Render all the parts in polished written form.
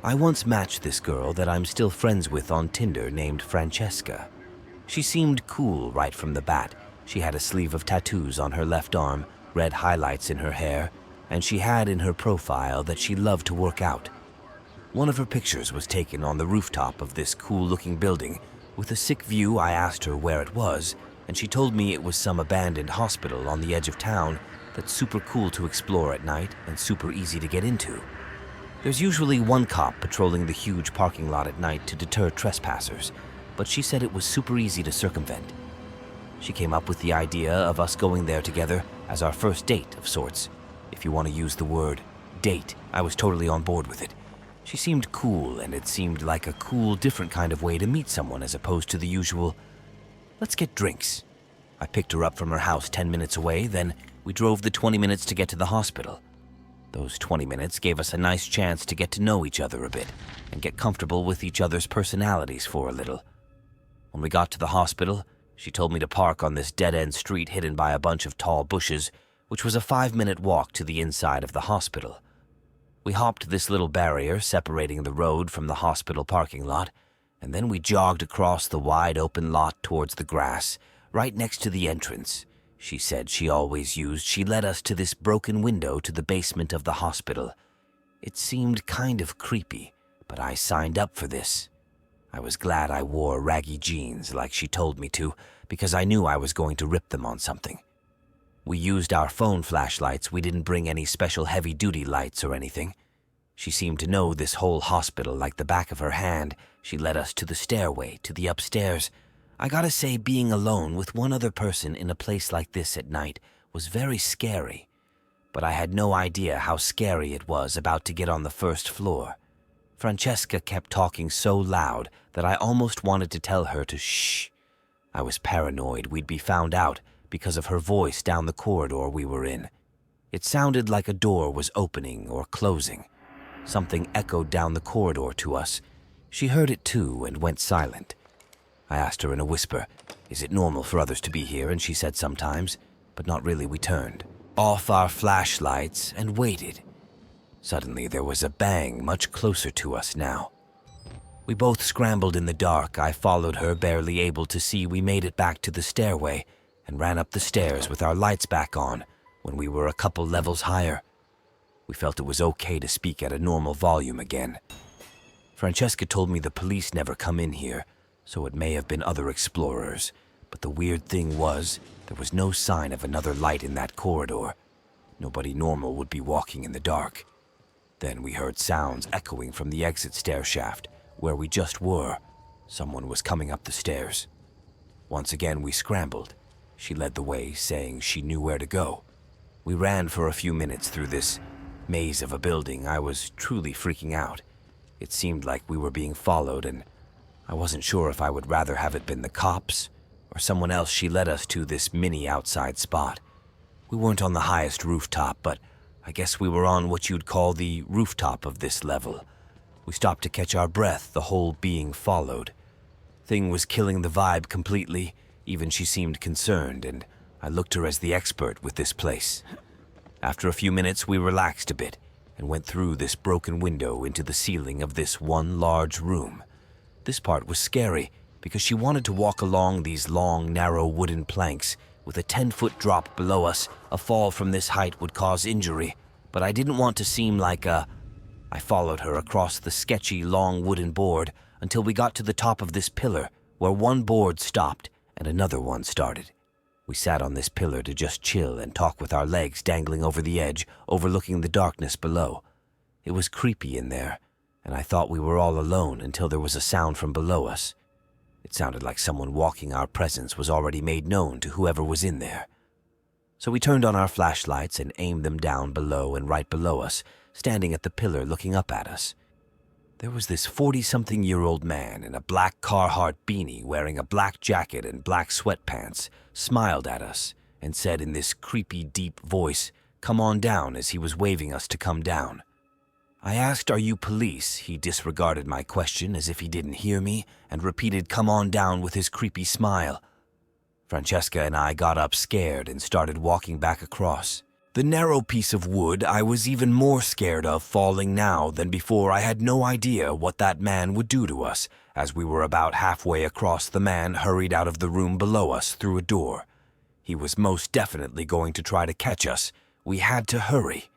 I once matched this girl that I'm still friends with on Tinder named Francesca. She seemed cool right from the bat. She had a sleeve of tattoos on her left arm, red highlights in her hair, and she had in her profile that she loved to work out. One of her pictures was taken on the rooftop of this cool-looking building. With a sick view, I asked her where it was, and she told me it was some abandoned hospital on the edge of town that's super cool to explore at night and super easy to get into. There's usually one cop patrolling the huge parking lot at night to deter trespassers, but she said it was super easy to circumvent. She came up with the idea of us going there together as our first date of sorts. If you want to use the word date, I was totally on board with it. She seemed cool, and it seemed like a cool, different kind of way to meet someone as opposed to the usual, let's get drinks. I picked her up from her house 10 minutes away, then we drove the 20 minutes to get to the hospital. Those 20 minutes gave us a nice chance to get to know each other a bit and get comfortable with each other's personalities for a little. When we got to the hospital, she told me to park on this dead-end street hidden by a bunch of tall bushes, which was a 5-minute walk to the inside of the hospital. We hopped this little barrier separating the road from the hospital parking lot, and then we jogged across the wide open lot towards the grass, right next to the entrance she said she always used. She led us to this broken window to the basement of the hospital. It seemed kind of creepy, but I signed up for this. I was glad I wore raggy jeans like she told me to, because I knew I was going to rip them on something. We used our phone flashlights. We didn't bring any special heavy-duty lights or anything. She seemed to know this whole hospital like the back of her hand. She led us to the stairway, to the upstairs. I gotta say, being alone with one other person in a place like this at night was very scary. But I had no idea how scary it was about to get on the first floor. Francesca kept talking so loud that I almost wanted to tell her to shh. I was paranoid we'd be found out because of her voice down the corridor we were in. It sounded like a door was opening or closing. Something echoed down the corridor to us. She heard it too and went silent. I asked her in a whisper, is it normal for others to be here? And she said sometimes, but not really. We turned off our flashlights and waited. Suddenly there was a bang much closer to us now. We both scrambled in the dark. I followed her, barely able to see. We made it back to the stairway and ran up the stairs with our lights back on when we were a couple levels higher. We felt it was okay to speak at a normal volume again. Francesca told me the police never come in here, so it may have been other explorers, but the weird thing was, there was no sign of another light in that corridor. Nobody normal would be walking in the dark. Then we heard sounds echoing from the exit stair shaft, where we just were. Someone was coming up the stairs. Once again we scrambled. She led the way, saying she knew where to go. We ran for a few minutes through this maze of a building. I was truly freaking out. It seemed like we were being followed, and I wasn't sure if I would rather have it been the cops or someone else. She led us to this mini outside spot. We weren't on the highest rooftop, but I guess we were on what you'd call the rooftop of this level. We stopped to catch our breath, the whole being followed. Thing was killing the vibe completely. Even she seemed concerned, and I looked her as the expert with this place. After a few minutes, we relaxed a bit and went through this broken window into the ceiling of this one large room. This part was scary because she wanted to walk along these long, narrow wooden planks with a 10-foot drop below us. A fall from this height would cause injury, but I didn't want to seem like I followed her across the sketchy, long wooden board until we got to the top of this pillar where one board stopped and another one started. We sat on this pillar to just chill and talk with our legs dangling over the edge, overlooking the darkness below. It was creepy in there, and I thought we were all alone until there was a sound from below us. It sounded like someone walking. Our presence was already made known to whoever was in there. So we turned on our flashlights and aimed them down below and right below us, standing at the pillar looking up at us. There was this 40-something-year-old man in a black Carhartt beanie wearing a black jacket and black sweatpants, smiled at us and said in this creepy, deep voice, "Come on down," as he was waving us to come down. I asked, "Are you police?" He disregarded my question as if he didn't hear me and repeated, "Come on down," with his creepy smile. Francesca and I got up scared and started walking back across. The narrow piece of wood I was even more scared of falling now than before. I had no idea what that man would do to us. As we were about halfway across, the man hurried out of the room below us through a door. He was most definitely going to try to catch us. We had to hurry.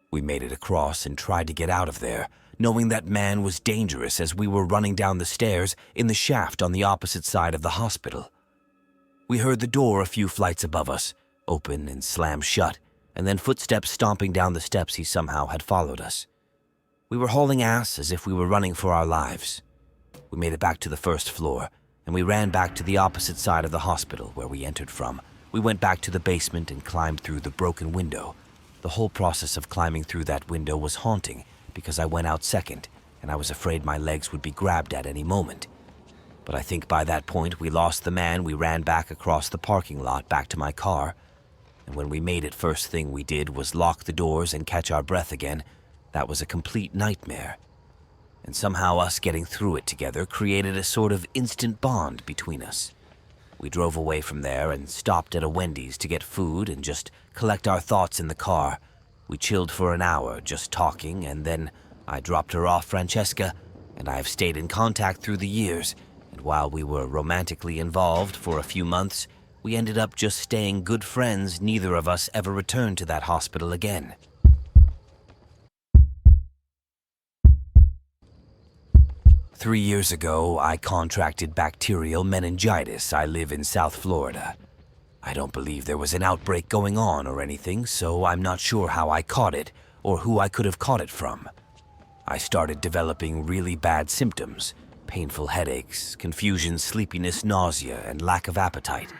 We made it across and tried to get out of there, knowing that man was dangerous as we were running down the stairs in the shaft on the opposite side of the hospital. We heard the door a few flights above us open and slam shut, and then footsteps stomping down the steps. He somehow had followed us. We were hauling ass as if we were running for our lives. We made it back to the first floor, and we ran back to the opposite side of the hospital where we entered from. We went back to the basement and climbed through the broken window. The whole process of climbing through that window was haunting because I went out second, and I was afraid my legs would be grabbed at any moment. But I think by that point we lost the man. We ran back across the parking lot back to my car, and when we made it, first thing we did was lock the doors and catch our breath again. That was a complete nightmare. And somehow us getting through it together created a sort of instant bond between us. We drove away from there and stopped at a Wendy's to get food and just collect our thoughts in the car. We chilled for an hour just talking, and then I dropped her off, Francesca, and I have stayed in contact through the years. And while we were romantically involved for a few months, we ended up just staying good friends. Neither of us ever returned to that hospital again. Three years ago, I contracted bacterial meningitis. I live in South Florida. I don't believe there was an outbreak going on or anything, so I'm not sure how I caught it or who I could have caught it from. I started developing really bad symptoms: painful headaches, confusion, sleepiness, nausea, and lack of appetite.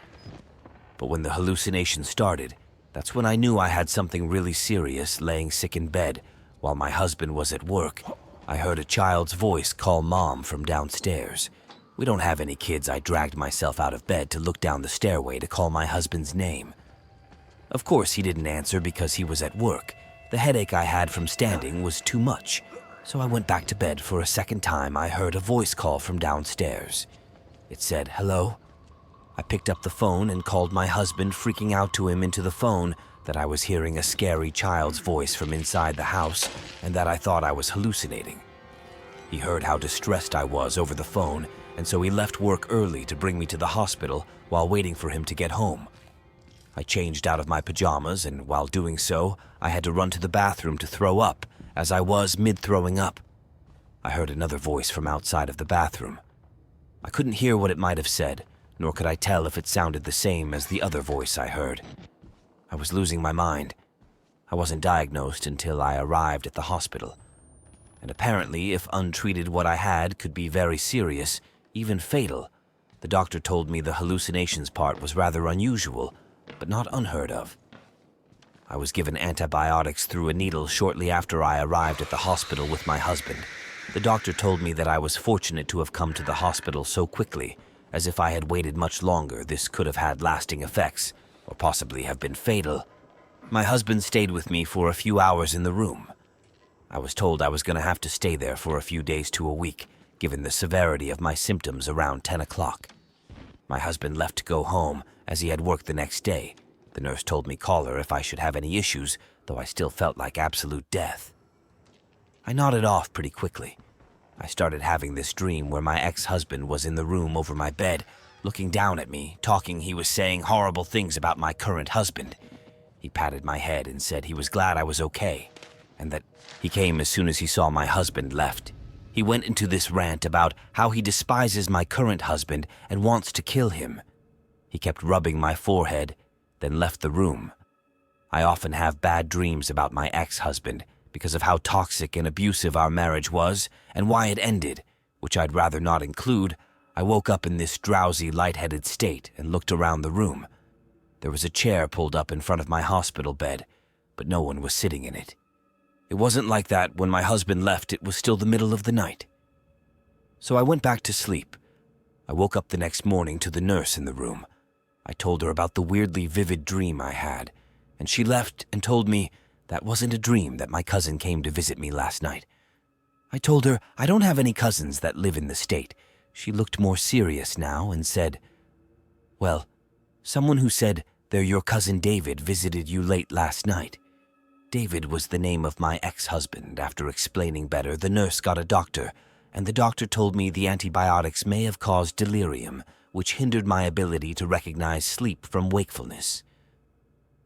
But when the hallucination started, that's when I knew I had something really serious. Laying sick in bed while my husband was at work, I heard a child's voice call Mom from downstairs. We don't have any kids. I dragged myself out of bed to look down the stairway to call my husband's name. Of course, he didn't answer because he was at work. The headache I had from standing was too much, so I went back to bed. For a second time, I heard a voice call from downstairs. It said, "Hello?" I picked up the phone and called my husband, freaking out to him into the phone that I was hearing a scary child's voice from inside the house and that I thought I was hallucinating. He heard how distressed I was over the phone, and so he left work early to bring me to the hospital while waiting for him to get home. I changed out of my pajamas, and while doing so, I had to run to the bathroom to throw up. As I was mid-throwing up, I heard another voice from outside of the bathroom. I couldn't hear what it might have said, nor could I tell if it sounded the same as the other voice I heard. I was losing my mind. I wasn't diagnosed until I arrived at the hospital. And apparently, if untreated, what I had could be very serious, even fatal. The doctor told me the hallucinations part was rather unusual, but not unheard of. I was given antibiotics through a needle shortly after I arrived at the hospital with my husband. The doctor told me that I was fortunate to have come to the hospital so quickly, as if I had waited much longer, this could have had lasting effects, or possibly have been fatal. My husband stayed with me for a few hours in the room. I was told I was going to have to stay there for a few days to a week, given the severity of my symptoms around 10 o'clock. My husband left to go home, as he had work the next day. The nurse told me call her if I should have any issues, though I still felt like absolute death. I nodded off pretty quickly. I started having this dream where my ex-husband was in the room over my bed, looking down at me, talking. He was saying horrible things about my current husband. He patted my head and said he was glad I was okay, and that he came as soon as he saw my husband left. He went into this rant about how he despises my current husband and wants to kill him. He kept rubbing my forehead, then left the room. I often have bad dreams about my ex-husband because of how toxic and abusive our marriage was and why it ended, which I'd rather not include. I woke up in this drowsy, lightheaded state and looked around the room. There was a chair pulled up in front of my hospital bed, but no one was sitting in it. It wasn't like that when my husband left. It was still the middle of the night. So I went back to sleep. I woke up the next morning to the nurse in the room. I told her about the weirdly vivid dream I had, and she left and told me that wasn't a dream, that my cousin came to visit me last night. I told her I don't have any cousins that live in the state. She looked more serious now and said, "Well, someone who said Your cousin David visited you late last night." David was the name of my ex-husband. After explaining better, the nurse got a doctor, and the doctor told me the antibiotics may have caused delirium, which hindered my ability to recognize sleep from wakefulness.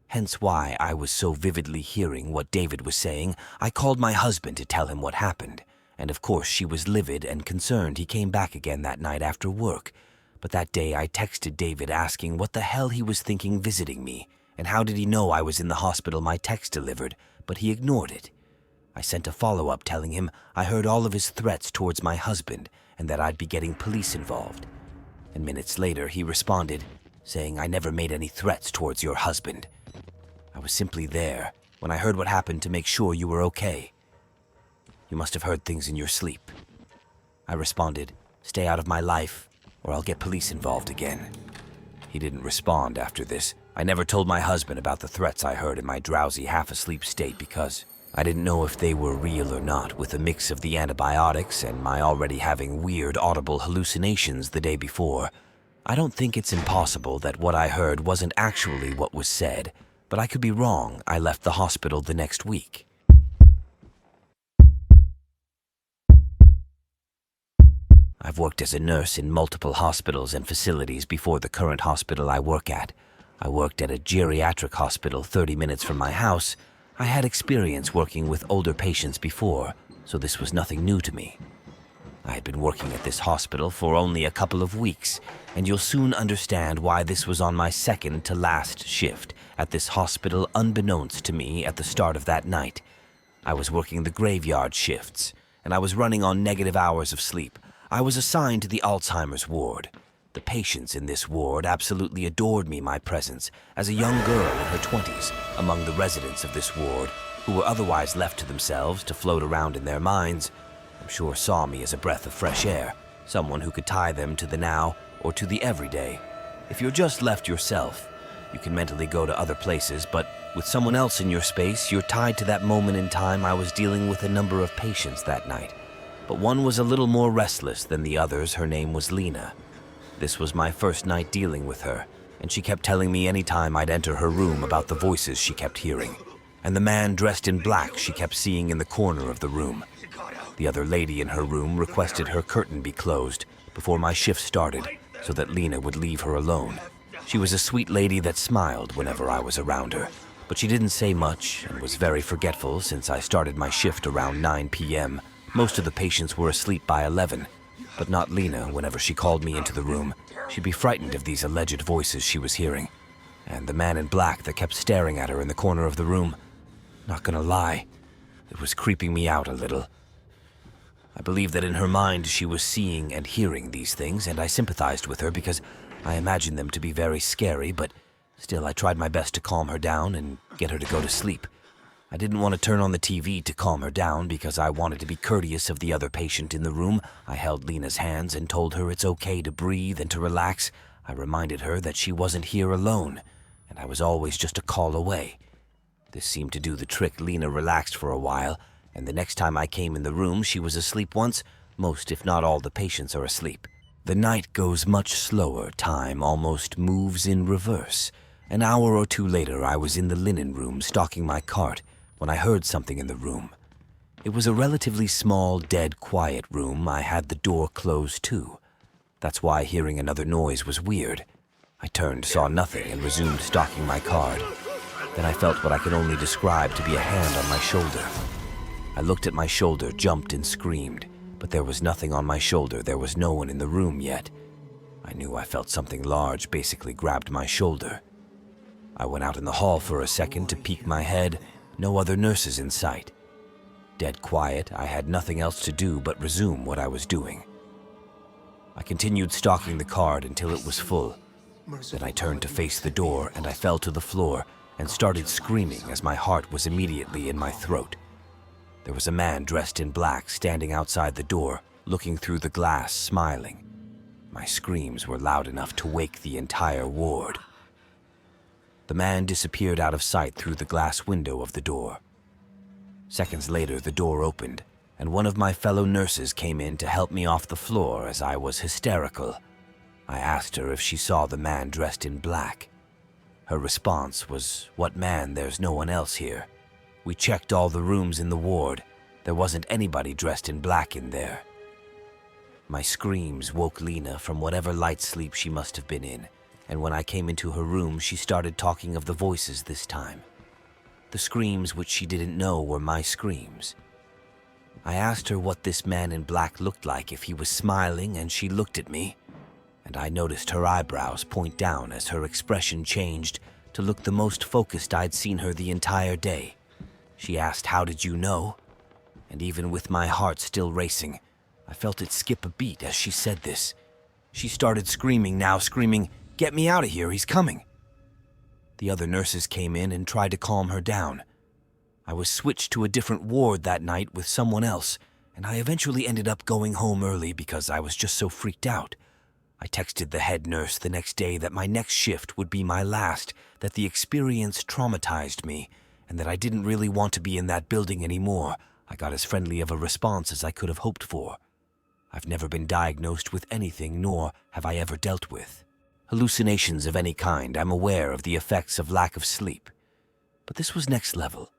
Hence why I was so vividly hearing what David was saying. I called my husband to tell him what happened, and of course she was livid and concerned he came back again that night after work. But that day I texted David asking what the hell he was thinking visiting me, and how did he know I was in the hospital my text delivered, but he ignored it. I sent a follow-up telling him I heard all of his threats towards my husband and that I'd be getting police involved. And minutes later he responded, saying I never made any threats towards your husband. I was simply there when I heard what happened to make sure you were okay. You must have heard things in your sleep. I responded, stay out of my life or I'll get police involved again. He didn't respond after this. I never told my husband about the threats I heard in my drowsy, half-asleep state because I didn't know if they were real or not. With a mix of the antibiotics and my already having weird audible hallucinations the day before, I don't think it's impossible that what I heard wasn't actually what was said, but I could be wrong. I left the hospital the next week. I've worked as a nurse in multiple hospitals and facilities before the current hospital I work at. I worked at a geriatric hospital 30 minutes from my house. I had experience working with older patients before, so this was nothing new to me. I had been working at this hospital for only a couple of weeks, and you'll soon understand why this was on my second to last shift at this hospital unbeknownst to me at the start of that night. I was working the graveyard shifts, and I was running on negative hours of sleep. I was assigned to the Alzheimer's ward. The patients in this ward absolutely adored me, my presence, as a young girl in her 20s among the residents of this ward, who were otherwise left to themselves to float around in their minds. I'm sure saw me as a breath of fresh air, someone who could tie them to the now or to the everyday. If you're just left yourself, you can mentally go to other places, but with someone else in your space, you're tied to that moment in time. I was dealing with a number of patients that night, but one was a little more restless than the others. Her name was Lena. This was my first night dealing with her, and she kept telling me anytime I'd enter her room about the voices she kept hearing, and the man dressed in black she kept seeing in the corner of the room. The other lady in her room requested her curtain be closed before my shift started so that Lena would leave her alone. She was a sweet lady that smiled whenever I was around her, but she didn't say much and was very forgetful since I started my shift around 9 p.m. Most of the patients were asleep by 11, but not Lena. Whenever she called me into the room, she'd be frightened of these alleged voices she was hearing, and the man in black that kept staring at her in the corner of the room. Not gonna lie, it was creeping me out a little. I believe that in her mind she was seeing and hearing these things, and I sympathized with her because I imagined them to be very scary, but still I tried my best to calm her down and get her to go to sleep. I didn't want to turn on the TV to calm her down because I wanted to be courteous of the other patient in the room. I held Lena's hands and told her it's okay to breathe and to relax. I reminded her that she wasn't here alone, and I was always just a call away. This seemed to do the trick. Lena relaxed for a while, and the next time I came in the room, she was asleep once. Most, if not all, the patients are asleep. The night goes much slower. Time almost moves in reverse. An hour or two later, I was in the linen room stocking my cart when I heard something in the room. It was a relatively small, dead, quiet room. I had the door closed too. That's why hearing another noise was weird. I turned, saw nothing, and resumed stocking my cart. Then I felt what I can only describe to be a hand on my shoulder. I looked at my shoulder, jumped, and screamed, but there was nothing on my shoulder. There was no one in the room yet. I knew I felt something large basically grabbed my shoulder. I went out in the hall for a second to peek my head. No other nurses in sight. Dead quiet. I had nothing else to do but resume what I was doing. I continued stocking the cart until it was full. Then I turned to face the door, and I fell to the floor and started screaming as my heart was immediately in my throat. There was a man dressed in black standing outside the door, looking through the glass, smiling. My screams were loud enough to wake the entire ward. The man disappeared out of sight through the glass window of the door. Seconds later, the door opened, and one of my fellow nurses came in to help me off the floor as I was hysterical. I asked her if she saw the man dressed in black. Her response was, "What man, there's no one else here." We checked all the rooms in the ward. There wasn't anybody dressed in black in there. My screams woke Lena from whatever light sleep she must have been in, and when I came into her room, she started talking of the voices this time. The screams which she didn't know were my screams. I asked her what this man in black looked like if he was smiling, and she looked at me, and I noticed her eyebrows point down as her expression changed to look the most focused I'd seen her the entire day. She asked, "How did you know?" And even with my heart still racing, I felt it skip a beat as she said this. She started screaming, "Get me out of here, he's coming." The other nurses came in and tried to calm her down. I was switched to a different ward that night with someone else, and I eventually ended up going home early because I was just so freaked out. I texted the head nurse the next day that my next shift would be my last, that the experience traumatized me, and that I didn't really want to be in that building anymore. I got as friendly of a response as I could have hoped for. I've never been diagnosed with anything, nor have I ever dealt with hallucinations of any kind. I'm aware of the effects of lack of sleep. But this was next level.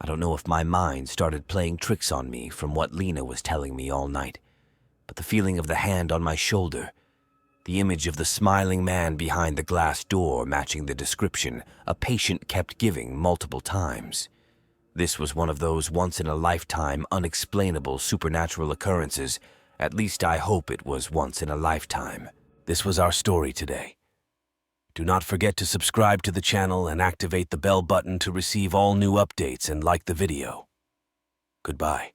I don't know if my mind started playing tricks on me from what Lena was telling me all night, but the feeling of the hand on my shoulder, the image of the smiling man behind the glass door matching the description a patient kept giving multiple times. This was one of those once-in-a-lifetime, unexplainable supernatural occurrences. At least I hope it was once in a lifetime. This was our story today. Do not forget to subscribe to the channel and activate the bell button to receive all new updates and like the video. Goodbye.